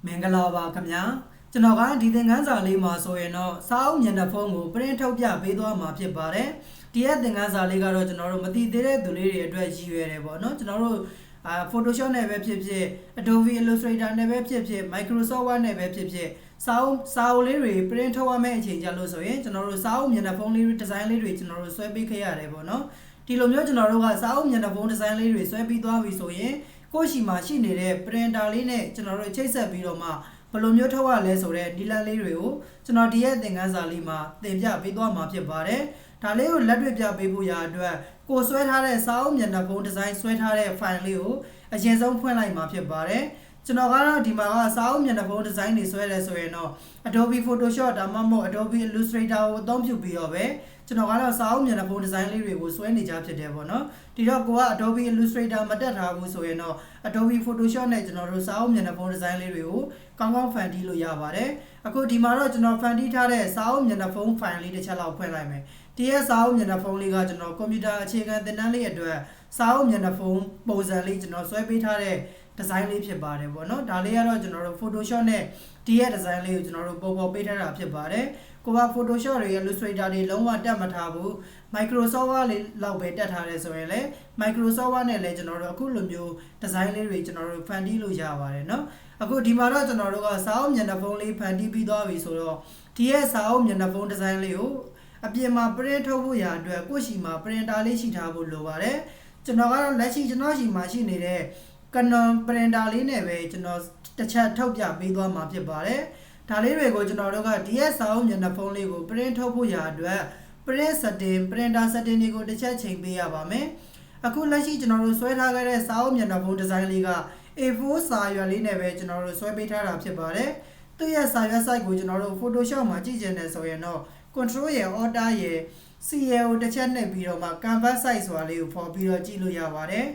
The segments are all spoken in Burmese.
မင်္ဂလာပါခင်ဗျာကျွန်တော်ကဒီသင်ခန်းစာလေးမှာဆိုရင်တော့စာအုပ်မျက်နှာဖုံးကို print ထုတ်ပြပေးသွားမှာဖြစ်ပါတယ်ဒီရဲ့သင်ခန်းစာလေးကတော့ကျွန်တော်တို့မသိသေးတဲ့သူလေးတွေအတွက်ရည်ရွယ်တယ်ပေါ့နော်ကျွန်တော်တို့Photoshop နဲ့ပဲဖြစ်ဖြစ် Adobe Illustrator နဲ့ပဲဖြစ်ဖြစ် Microsoft Word နဲ့ပဲဖြစ်ဖြစ်စာအုပ်လေးတွေ print ထုတ်ရမယ့်အချိန်ကြလို့ဆိုရင်ကျွန်တော်တို့စာအုပ်မျက်နှာဖုံးလေး design လေးတွေကျွန်တော်တို့ဆွဲပေးခဲ့ရတယ်ပေါ့နော်ဒီလိုမျိုးကျွန်တော်တို့ကစာအုပ်မျက်နှာဖုံး design လေးတွေဆွဲပြီးသွားပြီဆိုရင်ကိုယ့်ရှိမှာရှိနေတဲ့ printer လေးနဲ့ကျွန်တော်တို့ချိတ်ဆက်ပြီးတော့မှဘယ်လိုမျိုးထုတ်ရလဲဆိုတဲ့ဒီလန်လေးတွေကိုကျွန်တော်ဒီရဲ့သင်ခန်းစာလေးမှာသင်ပြပေးသွားမှာဖြစ်ပါတယ်ဒါလေးကိုလက်တွေ့ပြပေးဖို့ရာအတွက်ကိုဆွဲထားတဲ့စာအုပ်မျက်နှာဖုံး design ဆွဲထားတဲ့ file လေးကိုအရင်ဆုံးဖွင့်လိုက်မှာဖြစ်ပါတယ်ကျွန်တော်ကတော့ဒီမှာကစာအုပ်မျက်နှာဖုံး design တွေဆွဲရဲဆိုရင်တော့ Adobe Photoshop ဒါမှမဟုတ် Adobe Illustrator ကိုအသုံးပြုပြီးတော့ပဲကျွန်တော်ကတော့စာအုပ်မျက်နှာဖုံး design လေးတွေကိုဆွဲနေကြဖြစ်တယ်ပေါ့နော်ဒီတော့ကိုက Adobe Illustrator မတက်ထားဘူးဆိုရင်တော့ Adobe Photoshop နဲ့ကျွန်တော်တို့စာအုပ်မျက်နှာဖုံး design လေးတွေကိုကောင်းကောင်းဖန်တီးလို့ရပါတယ်အခုဒီမှာတော့ကျွန်တော်ဖန်တီးထားတဲ့စာအုပ်မျက်နှာဖုံး file လေးတစ်ချက်လောက်ဖွင့်လိုက်မယ်ဒီရဲ့စာအုပ်မျက်နှာဖုံးလေးကကျွန်တော်ကွန်ပျူတာအခြေခံသင်တန်းလေးအတွက်စာအုပ်မျက်နှာဖုံးပုံစံလေးကျွန်တော်ဆွဲပေးထားတဲ့ design လေးဖြစ်ပါတယ်ပေါ့နော်ဒါလေးကတော့ကျွန်တော်တို့ Photoshop နဲ့ဒီရဲ့ design လေးကိုကျွန်တော်တို့ပေါ်ပေးထားတာဖြစ်ပါတယ်ကိုက Photoshop တွေ Illustrator တွေလုံးဝတက်မထားဘူး Microsoft Word လေးလောက်ပဲတက်ထားတယ်ဆိုရင်လည်း Microsoft Word နဲ့လည်းကျွန်တော်တို့အခုလိုမျိုး design လေးတွေကျွန်တော်တို့ဖန်တီးလို့ရပါတယ်เนาะအခုဒီမှာတော့ကျွန်တော်တို့ကစာအုပ်မျက်နှာဖုံးလေးဖန်တီးပြီးသွားပြီဆိုတော့ဒီရဲ့စာအုပ်မျက်နှာဖုံး design လေးကိုအပြင်မှာ print ထုတ်ဖို့ရာအတွက်ကိုယ့်ရှိမှာ printer လေးရှိထားဖို့လိုပါတယ်ကျွန်တော်ကတော့လက်ရှိကျွန်တော်ရှိမှာရှိနေတဲ့ Canon printer လေးနဲ့ပဲကျွန်တော်တစ်ချက်ထုတ်ပြပေးသွားမှာဖြစ်ပါတယ်ဒါလေးတွေကိုကျွန်တော်တို့ကဒီရဲ့စာအုပ်မျက်နှာဖုံးလေးကို print ထုတ်ဖို့ရာအတွက် print setting printer setting တွေကိုတစ်ချက်ချိန်ပေးရပါမယ်အခုလက်ရှိကျွန်တော်တို့ဆွဲထားခဲ့တဲ့စာအုပ်မျက်နှာဖုံး design လေးက A4 စာရွက်လေးနဲ့ပဲကျွန်တော်တို့ဆွဲပေးထားတာဖြစ်ပါတယ်သူ့ရဲ့စာရွက် site ကိုကျွန်တော်တို့ Photoshop မှာကြည့်ချင်တယ်ဆိုရင်တော့ Control ရယ် Alt ရယ် CL ကိုတစ်ချက်နှိပ်ပြီးတော့မှ Canvas site ဆိုတာလေးကိုဖော်ပြီးတော့ကြည့်လို့ရပါတယ်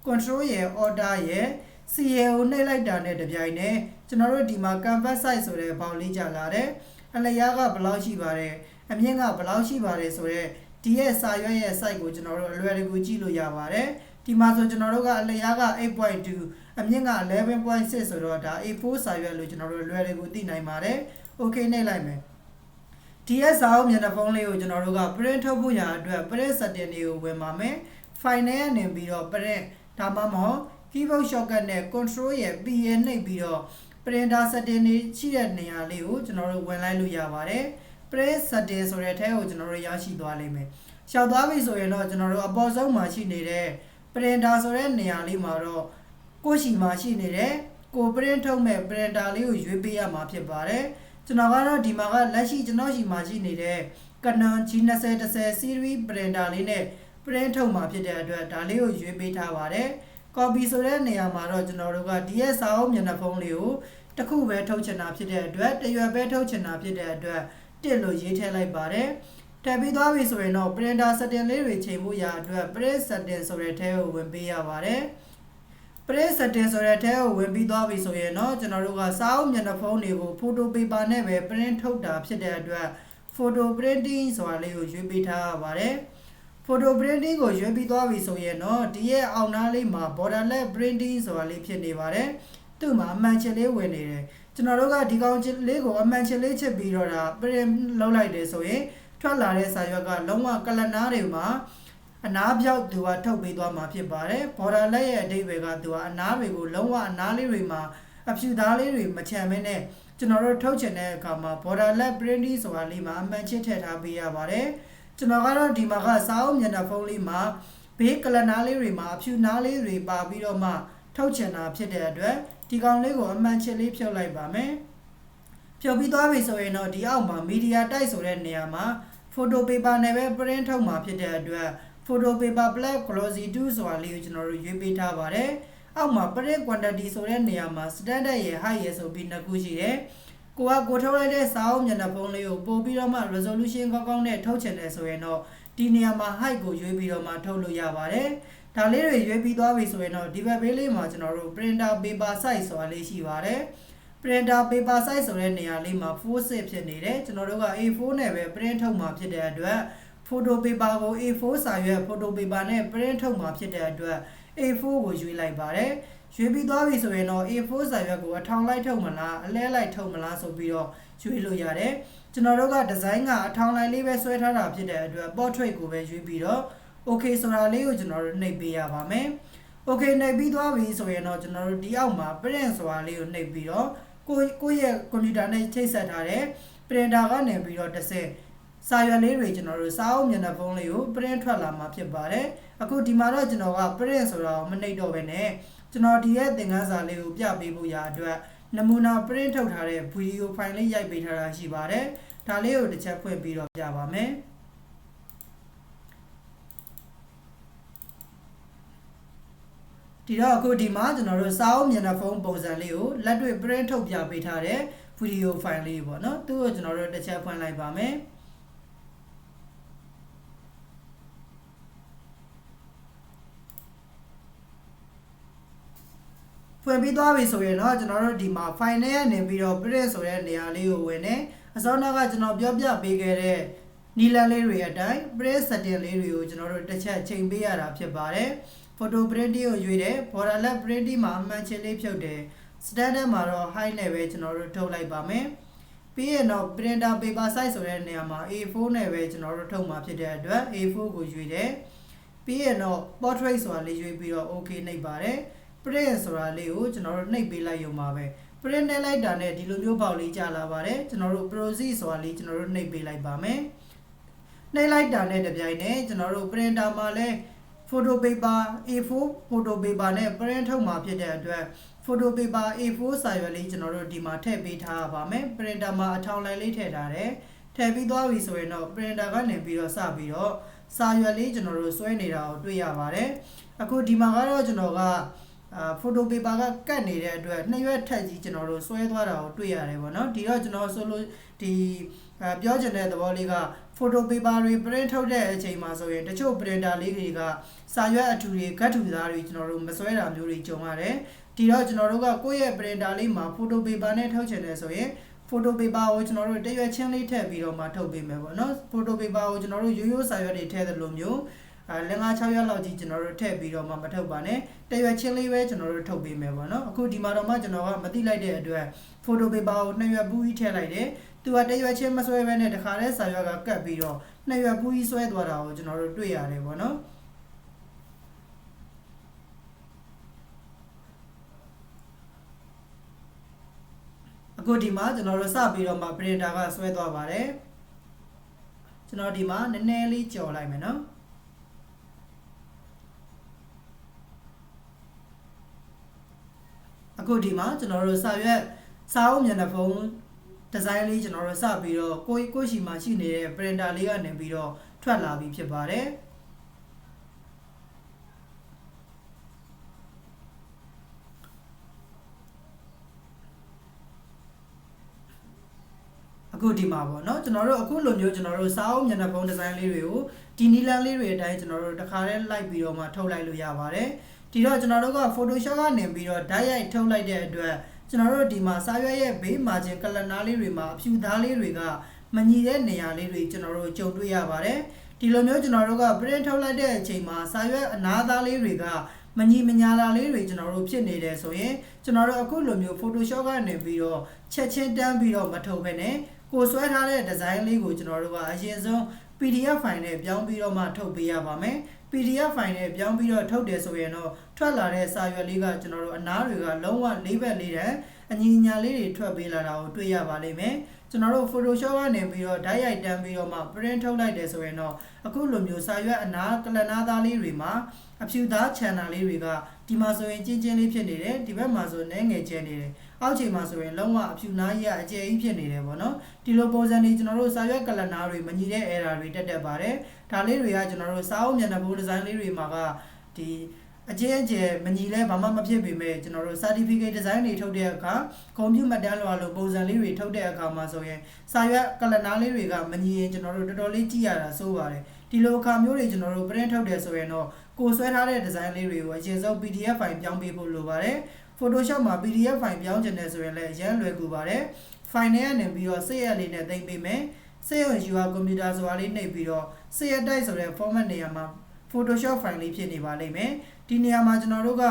Control ရယ် Alt ရယ် CL ကိုနှိပ်လိုက်တာနဲ့တပြိုင်နက်ကျွန်တော်တို့ဒီမှာ Canvas site ဆိုတဲ့ဘောင်လေးကြာလာတယ်အလျားကဘယ်လောက်ရှိပါတယ်အမြင့်ကဘယ်လောက်ရှိပါတယ်ဆိုတော့ဒီရဲ့စာရွက်ရဲ့ site ကိုကျွန်တော်တို့အလွယ်တကူကြည့်လို့ရပါတယ်ဒီမှာဆိုကျွန်တော်တို့ကအလျားက 8.2 အမြင့်က 11.6 ဆိုတော့ဒါ A4 စာရွက်လို့ကျွန်တော်တို့လွယ်တကူသိနိုင်ပါတယ် Okay နှိပ်လိုက်မယ်ဒီရဲ့စာအုပ်မျက်နှာဖုံးလေးကိုကျွန်တော်တို့က print ထုတ်ဖို့ရာအတွက် print setting တွေကိုဝင်ပါမယ် file နဲ့နေပြီးတော့ print ဒါမှမဟုတ် keyboard shortcut နဲ့ control ရဲ့ P ရဲ့နှိပ်ပြီးတော့ printer setting တွေရှိတဲ့နေရာလေးကိုကျွန်တော်တို့ဝင်လိုက်လို့ရပါတယ် print setting ဆိုတဲ့အထဲကိုကျွန်တော်တို့ရရှိသွားလိမ့်မယ်ရှောက်သွားပြီဆိုရင်တော့ကျွန်တော်တို့အပေါ်ဆုံးမှာရှိနေတဲ့ printer ဆိုတဲ့နေရာလေးမှာတော့ကိုရှိမှာရှိနေတဲ့ကို print ထုတ်မဲ့ printer လေးကိုရွေးပေးရမှာဖြစ်ပါတယ်ကျွန်တော်ကတော့ဒီမှာကလက်ရှိကျွန်တော်ရှိမှာရှိနေတဲ့ Canon G2010 series printer လေးနဲ့ print ထုတ်မှာဖြစ်တဲ့အတွက်ဒါလေးကိုရွေးပေးထားပါတယ် copy ဆိုတဲ့နေရာမှာတော့ကျွန်တော်တို့ကဒီရဲ့စာအုပ်မျက်နှာဖုံးလေးကိုတစ်ခုပဲထုတ်ချင်တာဖြစ်တဲ့အတွက်တရွယ်ပဲထုတ်ချင်တာဖြစ်တဲ့အတွက်တစ်လို့ရေးထည့်လိုက်ပါတယ်ထည့်ပြီးသွားပြီဆိုရင်တော့ printer setting လေးတွေချိန်ဖို့ရာအတွက် print setting ဆိုတဲ့ထဲကိုဝင်ပေးရပါတယ် print setting ဆိုတဲ့ထဲကိုဝင်ပြီးသွားပြီဆိုရင်တော့ကျွန်တော်တို့ကစာအုပ်မျက်နှာဖုံးတွေကို photo paper နဲ့ပဲ print ထုတ်တာဖြစ်တဲ့အတွက် photo printing ဆိုတာလေးကိုရွေးပေးထားရပါတယ် photo printing ကိုရွေးပြီးသွားပြီဆိုရင်တော့ဒီရဲ့အောက်နားလေးမှာ borderless printing ဆိုတာလေးဖြစ်နေပါတယ်သူ့မှာအမှန်ချစ်လေးဝင်နေတယ်ကျွန်တော်တို့ကဒီကောင်ချစ်လေးကိုအမှန်ချစ်လေးချစ်ပြီးတော့ဒါ print လုပ်လိုက်တယ်ဆိုရင်ထွက်လာတဲ့စာရွက်ကလုံးဝကလနာတွေမှာအနားပြောက်သူကထုတ်ပေးသွားမှာဖြစ်ပါတယ် borderless ရဲ့အဓိပ္ပာယ်ကသူကအနားတွေကိုလုံးဝအနားလေးတွေမှာအဖြူသားလေးတွေမချမ်းမင်းနဲ့ကျွန်တော်တို့ထုတ်ချင်တဲ့အခါမှာ borderless printing ဆိုတာလေးမှာအမှန်ချစ်ထည့်ထားပေးရပါတယ်ကျွန်တော်ကတော့ဒီမှာကစာအုပ်မျက်နှာဖုံးလေးမှာဘေးကလနာလေးတွေမှာအဖြူနားလေးတွေပါပြီးတော့မှထုတ်ချင်တာဖြစ်တဲ့အတွက်ဒီကောင်လေးကိုအမှန်ချစ်လေးဖြုတ်လိုက်ပါမယ်ဖြုတ်ပြီးသွားပြီဆိုရင်တော့ဒီအောက်မှာ media type ဆိုတဲ့နေရာမှာ photo paper နဲ့ပဲ print ထုတ်မှာဖြစ်တဲ့အတွက် photo paper black glossy 2ဆိုတာလေးကိုကျွန်တော်တို့ရွေးပေးထားပါတယ်အောက်မှာ print quantity ဆိုတဲ့နေရာမှာ standard ရဲ့ height ရဲ့ဆိုပြီးနှစ်ခုရှိတယ်ကိုထုတ်လိုက်တဲ့စာအုပ်မျက်နှာဖုံးလေးကိုပို့ပြီးတော့မှ resolution ကောင်းကောင်းနဲ့ထုတ်ချင်တယ်ဆိုရင်တော့ဒီနေရာမှာ height ကိုရွေးပြီးတော့မှထုတ်လို့ရပါတယ်ဒါလေးတွေရွေးပြီးသွားပြီဆိုရင်တော့ဒီဘက်ဘေးလေးမှာကျွန်တော်တို့ printer paper size ဆိုတာလေးရှိပါတယ် printer paper size ဆိုတဲ့နေရာလေးမှာ 4/6 ဖြစ်နေတယ်ကျွန်တော်တို့က A4 နဲ့ပဲ print ထုတ်မှာဖြစ်တဲ့အတွက် photo paper ကို A4 စာရွက် photo paper နဲ့ print ထုတ်မှာဖြစ်တဲ့အတွက် A4 ကိုရွေးလိုက်ပါတယ် ရွေးပြီးသွားပြီဆိုရင်တော့ A4 စာရွက်ကိုအထောင်လိုက်ထုတ်မလားအလဲလိုက်ထုတ်မလားဆိုပြီးတော့ရွေးလို့ရတယ်ကျွန်တော်တို့ကဒီဇိုင်းကအထောင်လိုက်လေးပဲဆွဲထားတာဖြစ်တဲ့အတွက် portrait ကိုပဲရွေးပြီးတော့ okay ဆိုတာလေးကိုကျွန်တော်တို့နှိပ်ပေးရပါမယ် okay နှိပ်ပြီးသွားပြီဆိုရင်တော့ကျွန်တော်တို့ဒီအောက်မှာ print ဆိုတာလေးကိုနှိပ်ပြီးတော့ကိုယ့်ရဲ့ကွန်ပျူတာနဲ့ချိတ်ဆက်ထားတဲ့ printer ကနေပြီးတော့တစ်ဆက်စာရွက်လေးတွေကျွန်တော်တို့စာအုပ်မျက်နှာဖုံးလေးကို print ထွက်လာမှာဖြစ်ပါတယ်အခုဒီမှာတော့ကျွန်တော်က print ဆိုတာကိုမနှိပ်တော့ဘဲနဲ့ကျွန်တော်ဒီရဲ့သင်ခန်းစာလေးကိုပြပေးဖို့ရာအတွက်နမူနာ print ထုတ်ထားတဲ့ video file လေးရိုက်ပေးထားတာရှိပါတယ်ဒါလေးကိုတစ်ချက်ဖွင့်ပြီးတော့ပြပါမယ်ဒီတော့အခုဒီမှာကျွန်တော်တို့စာအုပ်မျက်နှာဖုံးပုံစံလေးကိုလက်တွေ့ print ထုတ်ပြပေးထားတဲ့ video file လေးပေါ့နော်သူ့ကိုကျွန်တော်တို့တစ်ချက်ဖွင့်လိုက်ပါမယ်ဖွင့်ပြီးသွားပြီဆိုရင်တော့ကျွန်တော်တို့ဒီမှာ file နဲ့ကနေပြီးတော့ print ဆိုတဲ့နေရာလေးကိုဝင်နေအစောနောက်ကကျွန်တော်ပြောပြပေးခဲ့တဲ့နီလန်လေးတွေအတိုင်း print setting လေးတွေကိုကျွန်တော်တို့တစ်ချက်ချိန်ပေးရတာဖြစ်ပါတယ် photo print ကိုရွေးတယ် borderless print မှာအမှန်ချင်းလေးဖြုတ်တယ် standard မှာတော့ high နဲ့ပဲကျွန်တော်တို့ထုတ်လိုက်ပါမယ်ပြီးရင်တော့ printer paper size ဆိုတဲ့နေရာမှာ A4 နဲ့ပဲကျွန်တော်တို့ထုတ်မှာဖြစ်တဲ့အတွက် A4 ကိုရွေးတယ်ပြီးရင်တော့ portrait ဆိုတာလေးရွေးပြီးတော့ okay နှိပ်ပါတယ် print ဆိုတာလေးကိုကျွန်တော်တို့နှိပ်ပေးလိုက်ရုံပါပဲ print နဲ့လိုက်တာနဲ့ဒီလိုမျိုးပေါက်လေးကြာလာပါတယ်ကျွန်တော်တို့ proceed ဆိုတာလေးကျွန်တော်တို့နှိပ်ပေးလိုက်ပါမယ်နှိပ်လိုက်တာနဲ့တပြိုင်နက်ကျွန်တော်တို့ printer မှာလဲ photo paper A4 photo paper နဲ့ print ထုတ်မှာဖြစ်တဲ့အတွက် photo paper A4 စာရွက်လေးကျွန်တော်တို့ဒီမှာထည့်ပေးထားရပါမယ် printer မှာအထောင်လိုက်လေးထည့်ထားတယ်ထည့်ပြီးသွားပြီဆိုရင်တော့ printer ကနေပြီးတော့စပြီးတော့စာရွက်လေးကျွန်တော်တို့ဆွဲနေတာကိုတွေ့ရပါတယ်အခုဒီမှာကတော့ကျွန်တော်ကphoto paper ကကတ်နေတဲ့အတွက်နှစ်ရွက်ထက်ကြီးကျွန်တော်တို့ဆွဲသွားတာကိုတွေ့ရတယ်ပေါ့နော်ဒီတော့ကျွန်တော်ဆိုလို့ဒီပြောချင်တဲ့သဘောလေးက photo paper တွေ print ထုတ်တဲ့အချိန်မှာဆိုရင်တချို့ printer လေးတွေကစာရွက်အထူတွေကတ်ထူသားတွေကျွန်တော်တို့မဆွဲတာမျိုးတွေကြုံရတယ်ဒီတော့ကျွန်တော်တို့ကကိုယ့်ရဲ့ printer လေးမှာ photo paper နဲ့ထုတ်ချင်တယ်ဆိုရင် photo paper ကိုကျွန်တော်တို့တရွက်ချင်းလေးထည့်ပြီးတော့မှထုတ်ပေးမယ်ပေါ့နော် photo paper ကိုကျွန်တော်တို့ရိုးရိုးစာရွက်တွေထည့်တယ်လို့မျိုးလငါ6ရက်လောက်ကြီးကျွန်တော်တို့ထည့်ပြီးတော့မှမထုတ်ပါနဲ့တရွက်ချင်းလေးပဲကျွန်တော်တို့ထုတ်ပေးမယ်ပေါ့နော်အခုဒီမှာတော့မှကျွန်တော်ကမသိလိုက်တဲ့အတွက် photo paper ကို2ရွက်ပူးကြီးထည့်လိုက်တယ်သူကတရွက်ချင်းမဆွဲဘဲနဲ့တခါတည်းစာရွက်ကကတ်ပြီးတော့2ရွက်ပူးကြီးဆွဲသွားတာကိုကျွန်တော်တို့တွေ့ရတယ်ပေါ့နော်အခုဒီမှာကျွန်တော်တို့စပြီးတော့မှ printer ကဆွဲသွားပါတယ်ကျွန်တော်ဒီမှာနည်းနည်းလေးကြော်လိုက်မယ်နော်အခုဒီမှာကျွန်တော်တို့စာအုပ်မျက်နှာဖုံးဒီဇိုင်းလေးကျွန်တော်တို့စပြီးတော့ကိုရှိမှာရှိနေတဲ့ printer လေးကနေပြီးတော့ထွက်လာပြီဖြစ်ပါတယ်အခုဒီမှာပေါ့နော်ကျွန်တော်တို့အခုလိုမျိုးကျွန်တော်တို့စာအုပ်မျက်နှာဖုံးဒီဇိုင်းလေးတွေကိုဒီနီလန်လေးတွေအတိုင်းကျွန်တော်တို့တစ်ခါတည်းလိုက်ပြီးတော့မှထုတ်လိုက်လို့ရပါတယ်ဒီတော့ကျွန်တော်တို့က Photoshop ကနေပြီးတော့ဓာတ်ရိုက်ထုတ်လိုက်တဲ့အတွက်ကျွန်တော်တို့ဒီမှာစာရွက်ရဲ့ဘေး margin color နားလေးတွေမှာအဖြူသားလေးတွေကမညီတဲ့နေရာလေးတွေကျွန်တော်တို့ကြုံတွေ့ရပါတယ်ဒီလိုမျိုးကျွန်တော်တို့က print ထုတ်လိုက်တဲ့အချိန်မှာစာရွက်အနားသားလေးတွေကမညီမညာလာလေးတွေကျွန်တော်တို့ဖြစ်နေတယ်ဆိုရင်ကျွန်တော်တို့အခုလိုမျိုး Photoshop ကနေပြီးတော့ချက်ချင်းတန်းပြီးတော့မထုတ်ဘဲနဲ့ကိုဆွဲထားတဲ့ design လေးကိုကျွန်တော်တို့ကအရင်ဆုံး PDF file နဲ့ပြောင်းပြီးတော့မှထုတ်ပေးရပါမယ် PDF file နဲ့ပြောင်းပြီးတော့ထုတ်တယ်ဆိုရင်တော့ထွက်လာတဲ့စာရွက်လေးကကျွန်တော်တို့အနားတွေကလုံးဝလေးဘက်လေးတန်းအညီညာလေးတွေထွက်ပေးလာတာကိုတွေ့ရပါလိမ့်မယ်ကျွန်တော်တို့ Photoshop ကနေပြီးတော့ဓာတ်ရိုက်တန်းပြီးတော့မှ print ထုတ်လိုက်တယ်ဆိုရင်တော့အခုလိုမျိုးစာရွက်အနားကလနာသားလေးတွေမှာအဖြူသား channel လေးတွေကဒီမှာဆိုရင်ကျင်းကျင်းလေးဖြစ်နေတယ်ဒီဘက်မှာဆိုနည်းငယ်ကျနေတယ်အောက်ချိန်မှာဆိုရင်လုံးဝအဖြူနားကြီးအကျယ်ကြီးဖြစ်နေတယ်ပေါ့နော်ဒီလိုပုံစံတွေကျွန်တော်တို့စာရွက်ကလနာတွေမညီတဲ့ error တွေတက်ပါတယ်ဒါလေးတွေကကျွန်တော်တို့စာအုပ်မျက်နှာဖုံး design လေးတွေမှာကဒီအကျဉ်းမညီလဲဘာမှမဖြစ်ပေမဲ့ကျွန်တော်တို့ certificate design တွေထုတ်တဲ့အခါကွန်ပျူတာမှတ်တမ်းလွှာလို့ပုံစံလေးတွေထုတ်တဲ့အခါမှာဆိုရင်စာရွက်ကလနာလေးတွေကမညီရင်ကျွန်တော်တို့တော်တော်လေးကြည့်ရတာစိုးပါတယ်ဒီလိုအခါမျိုးတွေကျွန်တော်တို့ print ထုတ်တယ်ဆိုရင်တော့ကိုဆွဲထားတဲ့ design လေးတွေကိုအရင်ဆုံး PDF file ပြောင်းပေးဖို့လိုပါတယ် Photoshop မှာ PDF file ပြောင်းချင်တယ်ဆိုရင်လည်းအရင်လွယ်ကူပါတယ် file နဲ့ကနေပြီးတော့ save as လေးနဲ့သိမ်းပေးမယ် save on your computer ဆိုတာလေးနှိပ်ပြီးတော့ save as type ဆိုတဲ့ format နေရာမှာ Photoshop file လေးဖြစ်နေပါလိမ့်မယ်ဒီနေရာမှာကျွန်တော်တို့က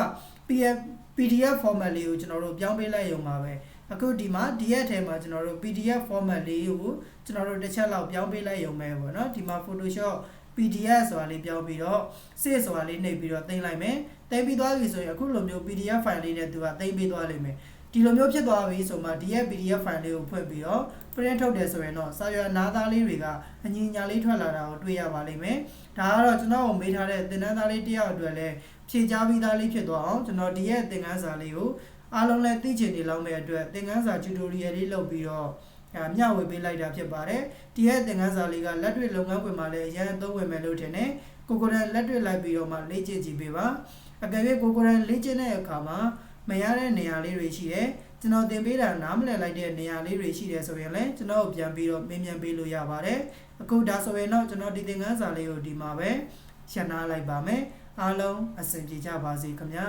PDF format လေးကိုကျွန်တော်တို့ပြောင်းပေးလိုက်ရုံပါပဲအခုဒီမှာဒီရက်ထဲမှာကျွန်တော်တို့ PDF format လေးကိုကျွန်တော်တို့တစ်ချက်လောက်ပြောင်းပေးလိုက်ရုံပဲပေါ့နော်ဒီမှာ Photoshop PDF ဆိုတာလေးပြောင်းပြီးတော့ save ဆိုတာလေးနှိပ်ပြီးတော့တင်လိုက်မယ်တင်ပြီးသွားပြီဆိုရင်အခုလိုမျိုး PDF file လေးနဲ့သူကတင်ပေးသွားလိမ့်မယ်ဒီလိုမျိုးဖြစ်သွားပြီဆိုမှဒီရဲ့ PDF file လေးကိုဖွင့်ပြီးတော့ print ထုတ်တယ်ဆိုရင်တော့စာရွက်နားသားလေးတွေကအညီညာလေးထွက်လာတာကိုတွေ့ရပါလိမ့်မယ်ဒါကတော့ကျွန်တော်မေးထားတဲ့သင်တန်းသားလေးတစ်ယောက်အတွက်လည်းဖြည့်ချပြီးသားလေးဖြစ်သွားအောင်ကျွန်တော်ဒီရဲ့သင်ခန်းစာလေးကိုအားလုံးလည်းသိချင်နေလောက်မဲ့အတွက်သင်ခန်းစာ tutorial လေးလုပ်ပြီးတော့မျှဝေပေးလိုက်တာဖြစ်ပါတယ်ဒီရဲ့သင်ခန်းစာလေးကလက်တွေ့လုပ်ငန်းခွင်မှာလည်းအရင်အသုံးဝင်မယ်လို့ထင်တယ်ကိုကိုရန်လက်တွေ့လိုက်ပြီးတော့မှလေ့ကျင့်ကြည့်ပေးပါအကယ်၍ကိုကိုရန်လေ့ကျင့်တဲ့အခါမှာမရတဲ့နေရာလေးတွေရှိတယ်ကျွန်တော်သင်ပေးတာနားမလည်လိုက်တဲ့နေရာလေးတွေရှိတယ်ဆိုရင်လည်းကျွန်တော်ပြန်ပြီးတော့မေးမြန်းပေးလို့ရပါတယ်အခုဒါဆိုရင်တော့ကျွန်တော်ဒီသင်ခန်းစာလေးကိုဒီမှာပဲရှင်းနာလိုက်ပါမယ်အားလုံးအဆင်ပြေကြပါစေခင်ဗျာ